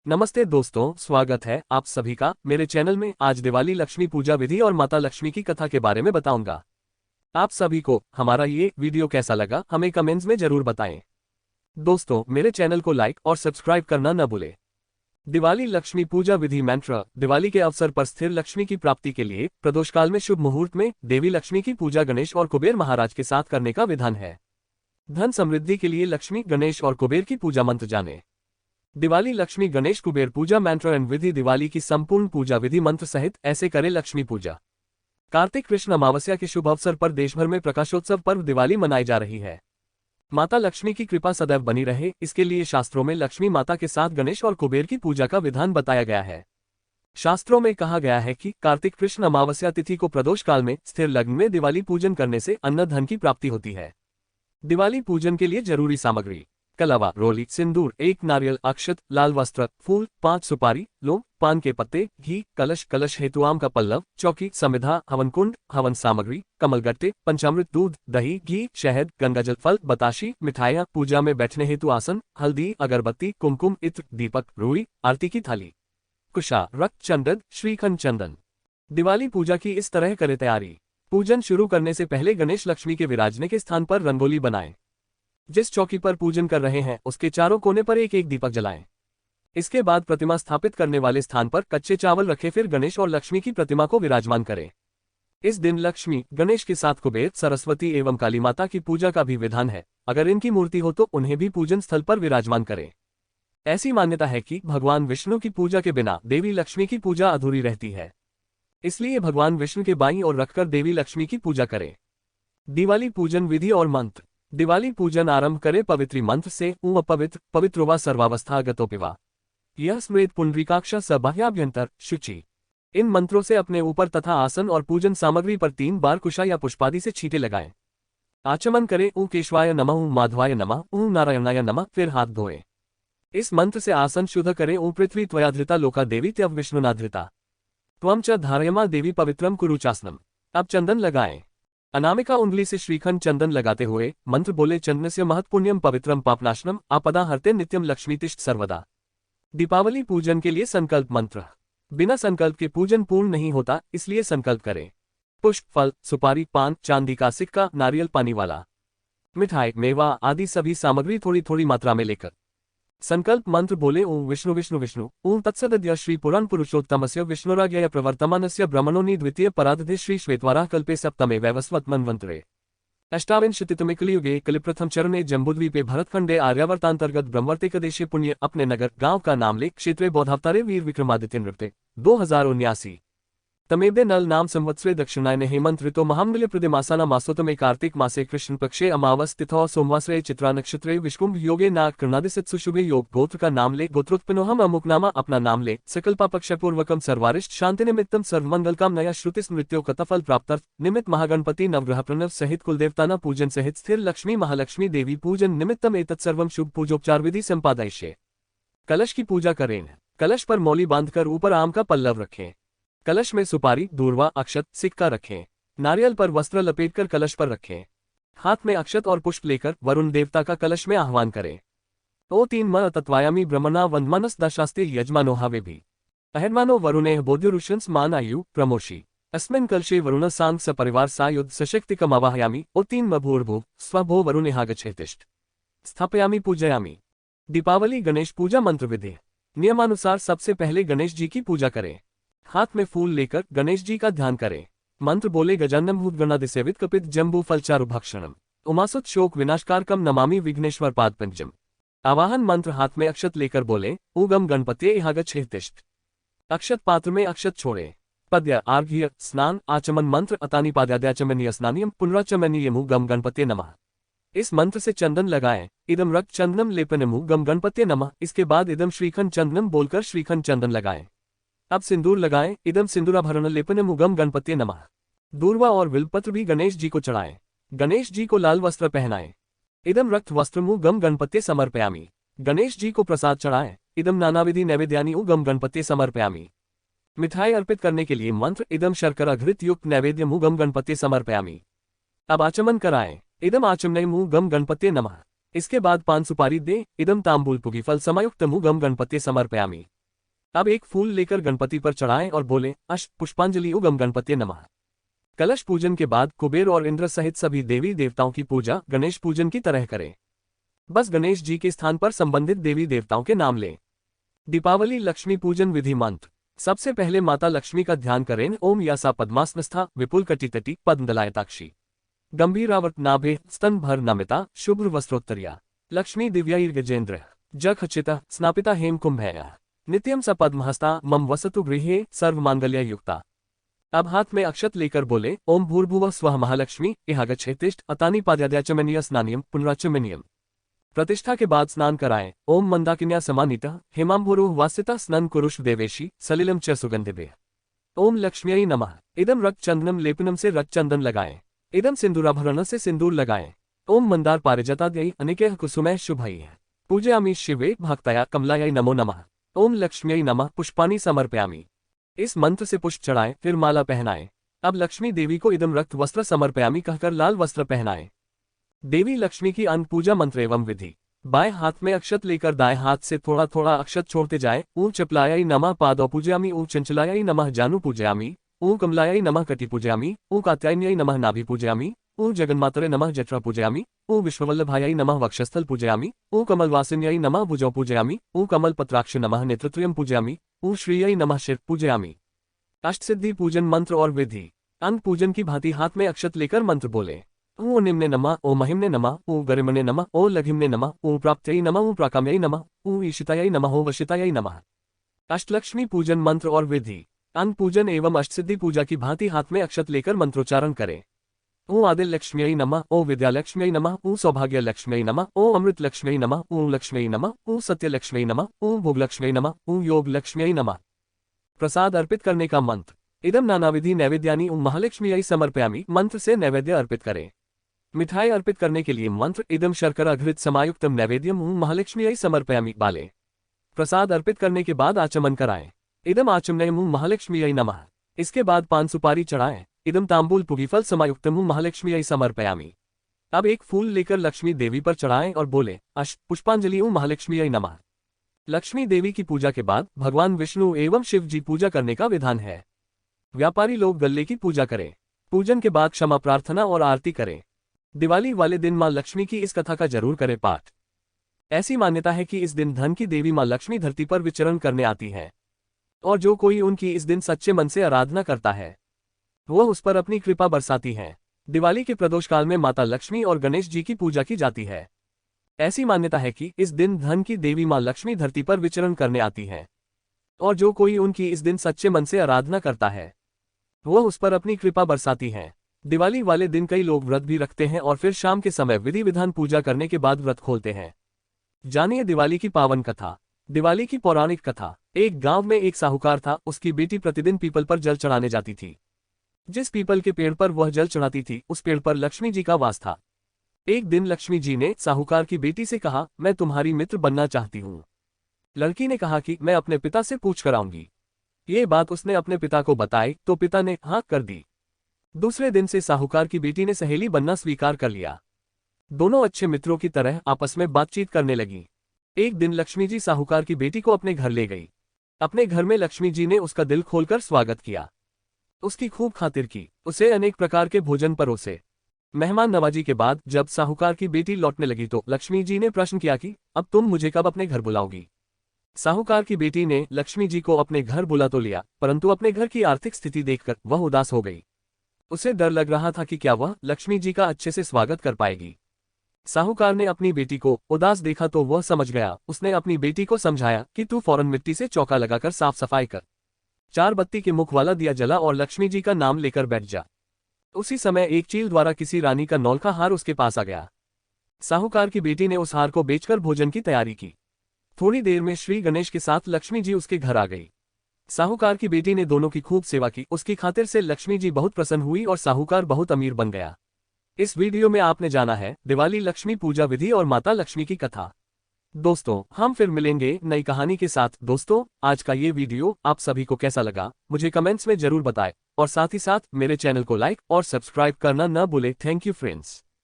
नमस्ते दोस्तों, स्वागत है आप सभी का मेरे चैनल में। आज दिवाली लक्ष्मी पूजा विधि और माता लक्ष्मी की कथा के बारे में बताऊंगा। आप सभी को हमारा ये वीडियो कैसा लगा हमें कमेंट्स में जरूर बताएं। दोस्तों, मेरे चैनल को लाइक और सब्सक्राइब करना न भूलें। दिवाली लक्ष्मी पूजा विधि मंत्र। दिवाली के अवसर पर स्थिर लक्ष्मी की प्राप्ति के लिए प्रदोषकाल में शुभ मुहूर्त में देवी लक्ष्मी की पूजा गणेश और कुबेर महाराज के साथ करने का विधान है। धन समृद्धि के लिए लक्ष्मी, गणेश और कुबेर की पूजा मंत्र जाने। दिवाली लक्ष्मी गणेश कुबेर पूजा मंत्र एंड विधि। दिवाली की संपूर्ण पूजा विधि मंत्र सहित ऐसे करें लक्ष्मी पूजा। कार्तिक कृष्ण अमावस्या के शुभ अवसर पर देश भर में प्रकाशोत्सव पर्व दिवाली मनाई जा रही है। माता लक्ष्मी की कृपा सदैव बनी रहे, इसके लिए शास्त्रों में लक्ष्मी माता के साथ गणेश और कुबेर की पूजा का विधान बताया गया है। शास्त्रों में कहा गया है कि कार्तिक कृष्ण अमावस्या तिथि को प्रदोष काल में स्थिर लग्न में दिवाली पूजन करने से अन्न धन की प्राप्ति होती है। दिवाली पूजन के लिए जरूरी सामग्री: कलावा, रोली, सिंदूर, 1 नारियल, अक्षत, लाल वस्त्र, फूल, 5 सुपारी, लौंग, पान के पत्ते, घी, कलश हेतु आम का पल्लव, चौकी, समिधा, हवन कुंड, हवन सामग्री, कमलगट्टे, पंचामृत, दूध, दही, घी, शहद, गंगाजल, फल, बताशी, मिठाइयाँ, पूजा में बैठने हेतु आसन, हल्दी, अगरबत्ती, कुमकुम, इत्र, दीपक, रुई, आरती की थाली, कुशा, रक्त, चंदन, श्रीखंड, चंदन। दिवाली पूजा की इस तरह करें तैयारी। पूजन शुरू करने से पहले गणेश लक्ष्मी के विराजने के स्थान पर रंगोली बनाएं। जिस चौकी पर पूजन कर रहे हैं उसके चारों कोने पर एक एक दीपक जलाएं। इसके बाद प्रतिमा स्थापित करने वाले स्थान पर कच्चे चावल रखें, फिर गणेश और लक्ष्मी की प्रतिमा को विराजमान करें। इस दिन लक्ष्मी, गणेश के साथ कुबेर, सरस्वती एवं काली माता की पूजा का भी विधान है। अगर इनकी मूर्ति हो तो उन्हें भी पूजन स्थल पर विराजमान करें। ऐसी मान्यता है कि भगवान विष्णु की पूजा के बिना देवी लक्ष्मी की पूजा अधूरी रहती है, इसलिए भगवान विष्णु के बाईं ओर रखकर देवी लक्ष्मी की पूजा करें। दिवाली पूजन विधि और मंत्र। दिवाली पूजन आरंभ करें पवित्री मंत्र से। अपवित्र पवित्रोवा सर्वावस्थागतोपिवा यह स्मृत पुंडरीकाक्ष सबाह्याभ्यंतर शुचि। इन मंत्रों से अपने ऊपर तथा आसन और पूजन सामग्री पर 3 बार कुशा या पुष्पादि से छींटे लगाएं। आचमन करें: ऊ केशवाय नमः, ऊ माधवाय नमः, ऊ नारायणाय नमः, फिर हाथ धोएं। इस मंत्र से आसन शुद्ध करें: ऊ पृथ्वी त्वयाधृता लोका देवी त्यव विष्णुनाधृता त्वं च धारयमा देवी पवित्रम कुरुचासनम। अब चंदन लगाएं। अनामिका उंगली से श्रीखंड चंदन लगाते हुए मंत्र बोले: चंदनस्य महत्पुण्यम पवित्रम पापनाशनम आपदा हरते नित्यम लक्ष्मीतिष्ठ सर्वदा। दीपावली पूजन के लिए संकल्प मंत्र। बिना संकल्प के पूजन पूर्ण नहीं होता, इसलिए संकल्प करें। पुष्प, फल, सुपारी, पान, चांदी का सिक्का, नारियल पानी वाला, मिठाई, मेवा आदि सभी सामग्री थोड़ी थोड़ी मात्रा में लेकर संकल्प मंत्र बोले: ओम विष्णु विष्णु विष्णु ओम तत्सदद्य श्री पुराण पुरुषोत्तमस्य विष्णुराज्ञया प्रवर्तमानस्य ब्रह्मणोनि द्वितीय परार्धे श्री श्वेतवाराह कल्पे सप्तमे वैवस्वत मन्वन्तरे अष्टाविंशतितमे कलियुगे कलिप्रथम चरणे जम्बूद्वीपे भरतखंडे आर्यावर्तांतर्गत ब्रह्मवर्तेकदेशे पुण्य। अपने नगर गांव का नाम ले। क्षेत्रे बौद्धावतारे वीर विक्रमादित्य नृत्य 2079 तमेब्दे नल नाम संवत्सरे दक्षिणायने हेमंत ऋतो महामूल्य प्रदे मासाना मासोतमे कार्तिक मासे कृष्ण पक्षे अमावस तिथौ सोमवासरे चित्रा नक्षत्रे विष्कुंभ योगे नाग कर्णादिसत्सु शुभे योग। गोत्र का नाम ले। गोत्रोत्पन्नोहम अमुक नामा अपना नाम ले। सकल्पापक्षपूर्वकम सर्वारिष्ट शांति निमित्तम सर्वमंगलकाम नया श्रुति स्मृत्यो कथाफल प्राप्तर्थ निमित्त महागणपति नवग्रह प्रणव सहित कुलदेवताना पूजन सहित स्थिर लक्ष्मी महालक्ष्मी देवी पूजन निमित्तम एतत्सर्वम शुभ पूजोपचार विधि संपादयिष्ये। कलश की पूजा करें। कलश पर मौली बांधकर ऊपर आम का पल्लव रखें। कलश में सुपारी, दूर्वा, अक्षत, सिक्का रखें। नारियल पर वस्त्र लपेटकर कलश पर रखें। हाथ में अक्षत और पुष्प लेकर वरुण देवता का कलश में आह्वान करें। ओ 3 म तत्वायामी ब्रह्मणा वंदमानस दाशास्ते यजमानो हवे भी अहर्मानो वरुणे बोध्युरुषंस मान आयु प्रमोषि अस्मिन् कलशे वरुण सांग सपरिवार सायुध सशक्तिकम आवाहयामी। ओ 3 म भूर्भुव स्वभो वरुणेहागच्छेतिष्ठ स्थापयामी पूजयामी। दीपावली गणेश पूजा मंत्र विधि। नियमानुसार सबसे पहले गणेश जी की पूजा करें। हाथ में फूल लेकर गणेश जी का ध्यान करें। मंत्र बोले: गजाननम भूतगणादिसेवित कपित जम्बू फलचारु भक्षणम उमासुत शोक विनाशकारकम नमामि विघ्नेश्वर पादपंचम। आवाहन मंत्र हाथ में अक्षत लेकर बोले: ऊगम गणपत्ये इहागच्छेतिष्ठ। अक्षत पात्र में अक्षत छोड़े। पद्य, आर्घ्य, स्नान, आचमन मंत्र अतानि पाद्याद्याचमनीय स्नानियम पुनराचमनीयमु गम गणपत्ये नमः। इस मंत्र से चंदन लगाएं। इदम रक्त चंदनम लेपनमु गम गणपत्ये नमः। इसके बाद इदम श्रीखंड चंदनम बोलकर श्रीखंड चंदन लगाएं। अब सिंदूर लगाएं। इदम सिंदूराभरण लेपनमु गम गणपत्ये नमः। दूर्वा और बिल्वपत्र भी गणेश जी को चढ़ाएं। गणेश जी को लाल वस्त्र पहनाएं। इदम रक्त वस्त्रमु गम गणपत्ये समर्पयामि। गणेश जी को प्रसाद चढ़ाएं। इदम नानाविधि नैवेद्यानि गम गणपत्ये समर्पयामि। मिठाई अर्पित करने के लिए मंत्र: इदम शर्करा घृत युक्त नैवेद्यमु गम गणपत्ये समर्पयामि। अब आचमन कराएं। इदम आचमनयमु गम गणपत्ये नमः। इसके बाद पान सुपारी दे। इदम तांबूल पुगी फल समायुक्तमु गम गणपत्ये समर्पयामि। अब एक फूल लेकर गणपति पर चढ़ाएं और बोलें अष्ट पुष्पांजलि उगम गणपति नमः। कलश पूजन के बाद कुबेर और इंद्र सहित सभी देवी देवताओं की पूजा गणेश पूजन की तरह करें। बस गणेश जी के स्थान पर संबंधित देवी देवताओं के नाम लें। दीपावली लक्ष्मी पूजन विधि मंत्र। सबसे पहले माता लक्ष्मी का ध्यान करें। ओम यासा पद्मासनस्था विपुल कटितटी पद्मदलायताक्षी गंभीरावर्त नाभे स्तन भर नमिता शुभ्र वस्त्रोत्तरिया लक्ष्मी दिव्याईर्गजेन्द्र जखचिता स्नापिता हेम कुंभय नित्यम स पद्महस्ता मम वसतु गृहे सर्वमांगल्य युक्ता। अब हाथ में अक्षत लेकर बोले ओम भूर्भुवः स्वः महालक्ष्मी इहागच्छेतिष्ठ अतानि पाद्याद्याचमनीय स्नानियम पुनराचमनीयम। प्रतिष्ठा के बाद स्नान कराएं। ओम मंदाकिन्या समानीतः हेमाम्भोरुः वासिता स्नन कुरुष देवेशी सलिलम च सुगंधिभे। ओम लक्ष्म्यै नमः। इदम रक्त चंदनम लेपनम से रक्त चंदन लगाएं। इदम सिंदूराभरण से सिंदूर लगाएं। ओम मंदार पारिजाताद्यै अनेकैः कुसुमैः शुभैः पूजयामि शिवे भक्तया कमलायै नमो नमः। ओम लक्ष्म्यै नमः पुष्पाणि समर्पयामि। इस मंत्र से पुष्प चढ़ाएं फिर माला पहनाएं। अब लक्ष्मी देवी को इदम रक्त वस्त्र समर्पयामि कहकर लाल वस्त्र पहनाएं। देवी लक्ष्मी की अन्न पूजा मंत्र एवं विधि। बाएं हाथ में अक्षत लेकर दाएं हाथ से थोड़ा थोड़ा अक्षत छोड़ते जाएं। ऊं चपलायै नमः पादौ पूजयामि ऊं चंचलायै नमः जानू पूजयामि ऊं कमलायै नमः कटि पूजयामि ऊं कात्यायन्यै नमः नाभि पूजयामि ऊं जगन्मातरे नमः जठरा पूजयामि ऊं विश्ववल्लभायै नमः वक्षस्थल पूजयामि ऊं कमलवासिन्यै नमः भुजौ पूजयामि ऊं कमलपत्राक्ष नमः नेत्रत्रयं पूजयामि ऊं श्रीयै नमः शिर पूजयामि। अष्टसिद्धि पूजन मंत्र और विधि। अन्न पूजन की भांति हाथ में अक्षत लेकर मंत्र बोले ऊं निम्ने नमः ओ महिम्ने नमः ऊं गरिमने नमः ओ लघिम्ने नमः ऊं प्राप्त्यै नमः ऊं प्राकाम्यै नमः ऊं ईशितायै नमः ओ वशितायै नमः। अष्टलक्ष्मी पूजन मंत्र और विधि। अन्न पूजन एवं अष्टसिद्धि पूजा की भांति हाथ में अक्षत लेकर मंत्रोच्चारण करें। ऊं आदिलक्ष्म्यै नमः ओ विद्यालक्ष्म्यै नमः ऊं सौभाग्यलक्ष्म्यै नमः ऊं अमृतलक्ष्म्यै नमः ऊं लक्ष्म्यै नमः ऊं सत्यलक्ष्म्यै नमः ऊं भोगलक्ष्म्यै नमः ऊं योगलक्ष्म्यै नमः। प्रसाद अर्पित करने का मंत्र। इदम नानाविधि नैवेद्यानि ऊं महालक्ष्म्यै समर्पयामि मंत्र से नैवेद्य अर्पित करें। मिठाई अर्पित करने के लिए मंत्र इदम शर्करा घृत समायुक्तम नैवेद्यम ऊं महालक्ष्म्यै समर्पयामि बाले। प्रसाद अर्पित करने के बाद आचमन कराएं। इदम आचमनयम ऊं महालक्ष्म्यै नमः। इसके बाद पान सुपारी चढ़ाएं। इदम तांबूल पुगीफल समायुक्तम ऊं महालक्ष्म्यै समर्पयामि। अब एक फूल लेकर लक्ष्मी देवी पर चढ़ाएं और बोले अष्ट पुष्पांजलि ऊं महालक्ष्म्यै नमः। लक्ष्मी देवी की पूजा के बाद भगवान विष्णु एवं शिव जी पूजा करने का विधान है। व्यापारी लोग गल्ले की पूजा करें। पूजन के बाद क्षमा प्रार्थना और आरती करें। दिवाली वाले दिन मां लक्ष्मी की इस कथा का जरूर करें पाठ। ऐसी मान्यता है कि इस दिन धन की देवी मां लक्ष्मी धरती पर विचरण करने आती है और जो कोई उनकी इस दिन सच्चे मन से आराधना करता है वह उस पर अपनी कृपा बरसाती है। दिवाली के प्रदोष काल में माता लक्ष्मी और गणेश जी की पूजा की जाती है। ऐसी मान्यता है कि इस दिन धन की देवी मां लक्ष्मी धरती पर विचरण करने आती है और जो कोई उनकी इस दिन सच्चे मन से आराधना करता है वह उस पर अपनी कृपा बरसाती है। दिवाली वाले दिन कई लोग व्रत भी रखते हैं और फिर शाम के समय विधि विधान पूजा करने के बाद व्रत खोलते हैं। जानिए दिवाली की पावन कथा। दिवाली की पौराणिक कथा। एक गांव में एक साहूकार था। उसकी बेटी प्रतिदिन पीपल पर जल चढ़ाने जाती थी। जिस पीपल के पेड़ पर वह जल चढ़ाती थी उस पेड़ पर लक्ष्मी जी का वास था। एक दिन लक्ष्मी जी ने साहूकार की बेटी से कहा, मैं तुम्हारी मित्र बनना चाहती हूँ। लड़की ने कहा कि मैं अपने पिता से पूछ कर आऊंगी। ये बात उसने अपने पिता को बताई तो पिता ने हाँ कर दी। दूसरे दिन से साहूकार की बेटी ने सहेली बनना स्वीकार कर लिया। दोनों अच्छे मित्रों की तरह आपस में बातचीत करने लगी। एक दिन लक्ष्मी जी साहूकार की बेटी को अपने घर ले गई। अपने घर में लक्ष्मी जी ने उसका दिल खोलकर स्वागत किया। उसकी खूब खातिर की। उसे अनेक प्रकार के भोजन परोसे। मेहमान नवाजी के बाद जब साहूकार की बेटी लौटने लगी तो लक्ष्मी जी ने प्रश्न किया कि अब तुम मुझे कब अपने घर बुलाओगी। साहूकार की बेटी ने लक्ष्मी जी को अपने घर बुला तो लिया परंतु अपने घर की आर्थिक स्थिति देखकर वह उदास हो गई। उसे डर लग रहा था कि क्या वह लक्ष्मी जी का अच्छे से स्वागत कर पाएगी। साहूकार ने अपनी बेटी को उदास देखा तो वह समझ गया। उसने अपनी बेटी को समझाया कि तू फौरन मिट्टी से चौका लगाकर साफ सफाई कर, 4 बत्ती के मुख वाला दिया जला और लक्ष्मी जी का नाम लेकर बैठ जा। उसी समय एक चील द्वारा किसी रानी का नौलखा हार उसके पास आ गया। साहूकार की बेटी ने उस हार को बेचकर भोजन की तैयारी की। थोड़ी देर में श्री गणेश के साथ लक्ष्मी जी उसके घर आ गई। साहूकार की बेटी ने दोनों की खूब सेवा की। उसकी खातिर से लक्ष्मी जी बहुत प्रसन्न हुई और साहूकार बहुत अमीर बन गया। इस वीडियो में आपने जाना है दिवाली लक्ष्मी पूजा विधि और माता लक्ष्मी की कथा। दोस्तों हम फिर मिलेंगे नई कहानी के साथ। दोस्तों आज का ये वीडियो आप सभी को कैसा लगा मुझे कमेंट्स में जरूर बताएं और साथ ही साथ मेरे चैनल को लाइक और सब्सक्राइब करना न भूलें। Thank you friends.